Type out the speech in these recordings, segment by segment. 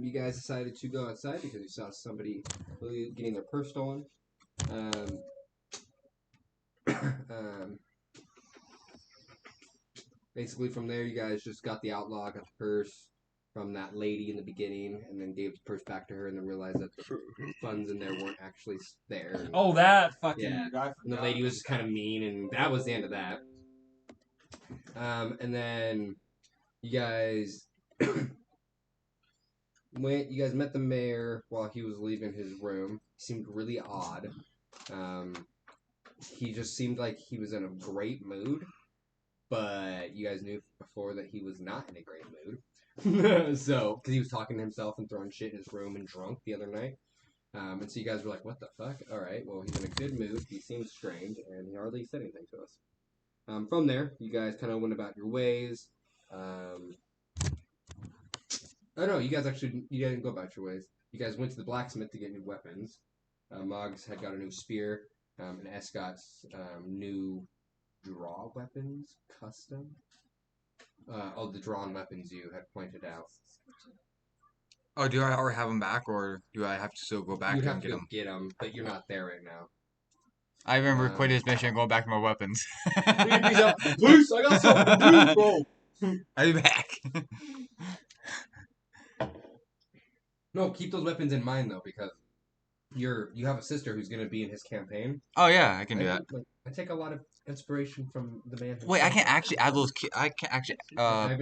You guys decided to go outside because you saw somebody getting their purse stolen. Basically, from there, you guys just got the outlaw, got the purse from that lady in the beginning, and then gave the purse back to her, and then realized that the funds in there weren't actually there. And, Oh, that fucking guy. And the lady was just kind of mean, and that was the end of that. And then you guys You guys met the mayor while he was leaving his room. He seemed really odd. He just seemed like he was in a great mood, but you guys knew before that he was not in a great mood. So, because he was talking to himself and throwing shit in his room and drunk the other night. And so you guys were like, what the fuck? Alright, well, he's in a good mood. He seems strange, and he hardly said anything to us. From there, you guys kind of went about your ways. Oh no, you didn't go about your ways. You guys went to the blacksmith to get new weapons. Moggs had got a new spear, and S got new draw weapons, custom. The drawn weapons you had pointed out. Oh, do I already have them back, or do I have to still go back and get them? But you're not there right now. I remember quitting this mission and going back to my weapons. Please, I got something to do, bro. I'll be back. No, keep those weapons in mind though, because you have a sister who's gonna be in his campaign. Oh yeah, I can do that. I take a lot of inspiration from the man. Wait, I can't actually add those. I can't actually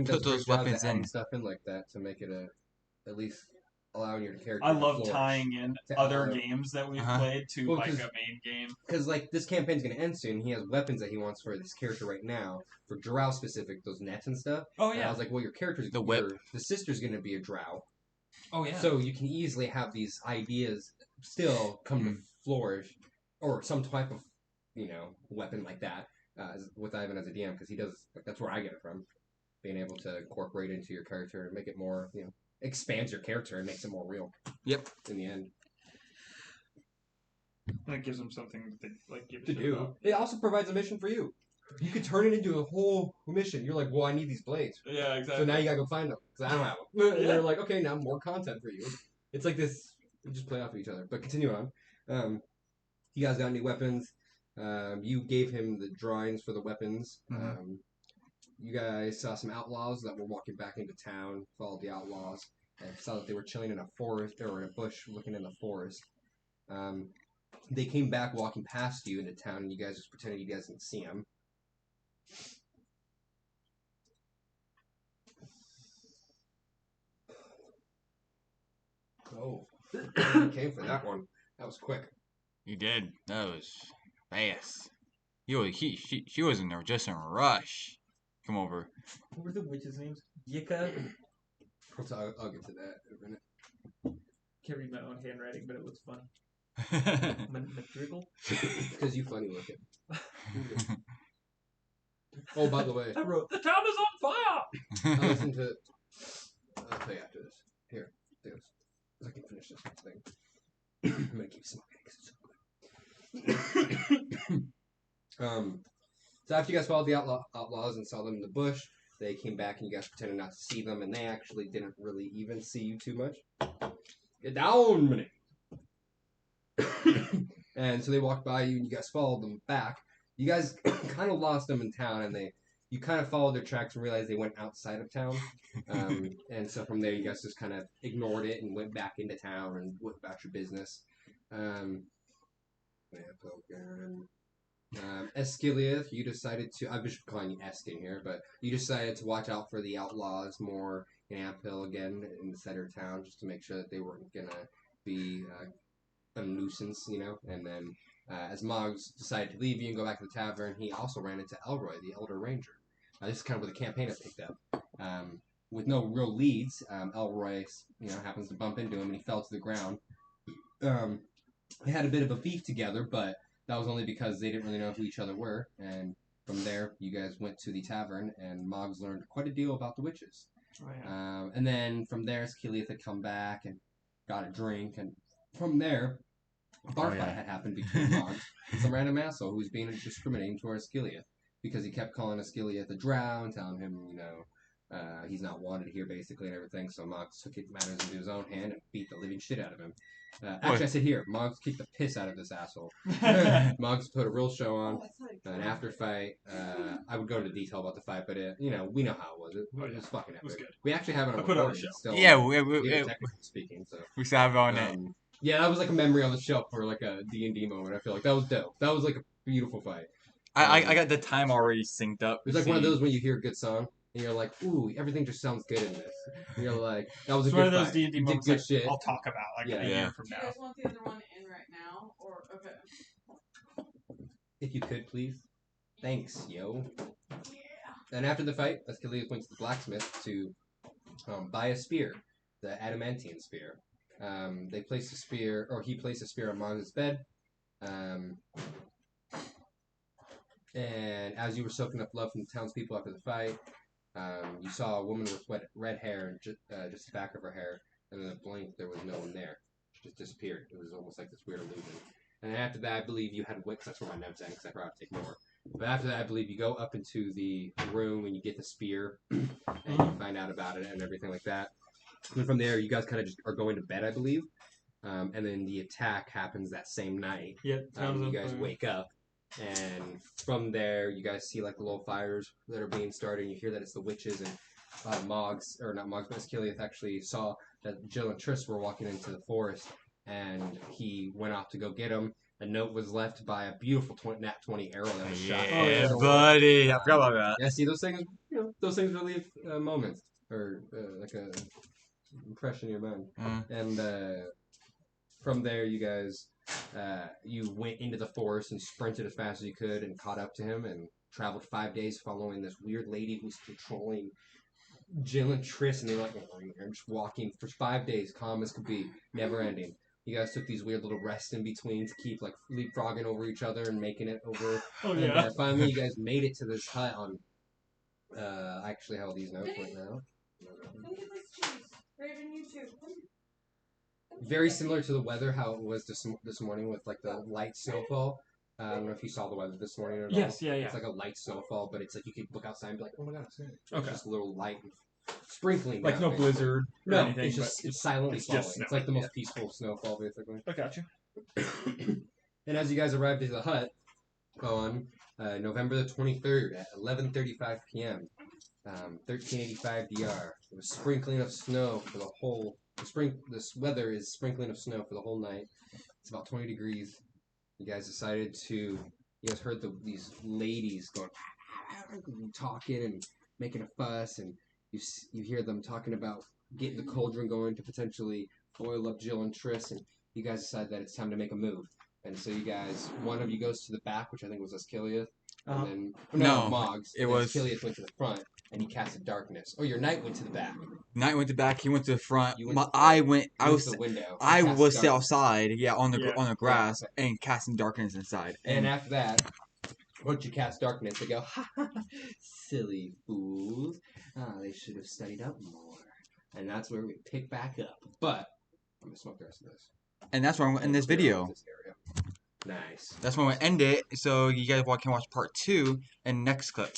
put those weapons in stuff in like that to make it at least allowing your character. I love tying in other games that we've played to like a main game. Because like this campaign's gonna end soon. He has weapons that he wants for this character right now. For drow specific, those nets and stuff. Oh yeah. And I was like, well, your character's the whip. The sister's gonna be a drow. Oh yeah. So you can easily have these ideas still come to flourish, or some type of weapon like that with Ivan as a DM, because he does. That's where I get it from. Being able to incorporate into your character and make it more, expands your character and makes it more real. Yep. In the end. And it gives them something to do. About. It also provides a mission for you. You could turn it into a whole mission. You're like, well, I need these blades. Yeah, exactly. So now you gotta go find them because I don't have them. And they're like, okay, now more content for you. It's like this. We just play off of each other. But continue on. You guys got new weapons. You gave him the drawings for the weapons. Mm-hmm. You guys saw some outlaws that were walking back into town. Followed the outlaws and saw that they were chilling in a forest or in a bush, looking in the forest. They came back walking past you into town, and you guys just pretended you guys didn't see them. Oh, you came for that one. That was quick. You did. That was fast. She was in there just in a rush. Come over. What were the witches' names? Yika? I'll get to that in a minute. Can't read my own handwriting, but it looks fun. Madrigal? Because you funny looking. Oh, by the way. I wrote, the town is on fire! I'll listen to... I'll tell you after this. Here, do this. I can finish this thing. I'm gonna keep smoking because it's so good. So after you guys followed the outlaws and saw them in the bush, they came back and you guys pretended not to see them, and they actually didn't really even see you too much. Get down, minute. And so they walked by you and you guys followed them back. You guys kind of lost them in town, and you kind of followed their tracks and realized they went outside of town. And so from there, you guys just kind of ignored it and went back into town and went about your business. Ekilleth, you decided to... I've been calling you Esk in here, but you decided to watch out for the outlaws more in Amphill again in the center of town, just to make sure that they weren't going to be a nuisance, And then as Moggs decided to leave you and go back to the tavern, he also ran into Elroy, the Elder Ranger. This is kind of where the campaign has picked up. With no real leads, Elroy, happens to bump into him, and he fell to the ground. They had a bit of a beef together, but that was only because they didn't really know who each other were. And from there, you guys went to the tavern, and Moggs learned quite a deal about the witches. Oh, yeah. And then from there, Ekilleth had come back and got a drink, and from there, a bar fight had happened between Moggs and some random asshole who was being discriminating towards Ekilleth because he kept calling Ekilleth a drow and telling him, He's not wanted here, basically, and everything. So Moggs took matters into his own hand and beat the living shit out of him. Actually, I said here, Moggs kicked the piss out of this asshole. Moggs put a real show on. An after fight, I would go into detail about the fight, but we know how it was. It was fucking epic. It was good. We actually have it on I put on a recording show. still. Yeah, technically speaking. So we still have it on it. yeah, that was like a memory on the shelf for like a D&D moment. I feel like that was dope. That was like a beautiful fight. I got the time already synced up. It's like one of those when you hear a good song and you're like, ooh, everything just sounds good in this. And you're like, that was a It's good one of those fight. D&D You did moments good like, shit. I'll talk about like a year from Do you now. guys want the other one in right now? Or, okay. If you could, please. Thanks, yo. Yeah. And after the fight, Ekilleth went to the blacksmith to buy a spear, the adamantine spear. They placed a spear, or he placed a spear on Mog's bed. And as you were soaking up love from the townspeople after the fight, you saw a woman with red hair and just the back of her hair, and in a blink there was no one there. She just disappeared. It was almost like this weird illusion. And after that, I believe you had wits. That's where my notes end because I forgot to take more. But after that, I believe you go up into the room and you get the spear, and you find out about it and everything like that. And from there, you guys kind of just are going to bed, I believe. And then the attack happens that same night. Yep. You guys wake up, and from there, you guys see like the little fires that are being started. And you hear that it's the witches, and Moggs, or not Moggs, but Ekilleth actually saw that Jill and Triss were walking into the forest, and he went off to go get them. A note was left by a beautiful nat 20 arrow that was shot. Yeah, buddy. I forgot about that. Yeah, see those things. Those things relieve moments or like a impression in your mind. And from there, you guys, you went into the forest and sprinted as fast as you could and caught up to him and traveled 5 days following this weird lady who's controlling Jill and Triss, and they were like, just walking for 5 days, calm as could be, never ending. You guys took these weird little rests in between to keep like leapfrogging over each other and making it over. Oh And yeah. finally, you guys made it to this hut on. I actually have all these notes right now. Think it likes cheese. Raven, you too. Very similar to the weather, how it was this morning with like the light snowfall. I don't know if you saw the weather this morning or not. Yes, yeah. It's like a light snowfall, but it's like you could look outside and be like, oh my god, it's snowing. It's Okay. just a little light sprinkling. Like down, no basically. blizzard or No, anything. it's just it's silently it's falling. just It's like the most snowing, peaceful snowfall, basically. I got you. And as you guys arrived at the hut on November the 23rd at 11:35 p.m., 1385 DR, it was sprinkling of snow for the whole. This weather is sprinkling of snow for the whole night. It's about 20 degrees. You guys decided to. You guys heard these ladies going, talking and making a fuss, and you hear them talking about getting the cauldron going to potentially boil up Jill and Triss, and you guys decide that it's time to make a move. And so you guys, one of you goes to the back, which I think was Ekilleth, and then Moggs. It was Ekilleth went to the front, and he casted darkness. Oh, your knight went to the back. Knight went to the back. He went to the front. You went to the I front. went. I You was. went to the window. I and was cast still darkness. outside. Yeah, on the Yeah. grass and casting darkness inside. And after that, once you cast darkness, they go, ha ha, ha, silly fools. They should have studied up more. And that's where we pick back up. But I'm gonna smoke the rest of this. And that's where I'm gonna end this video. This area. Nice. That's when we end it. So you guys can watch part 2 and next clip.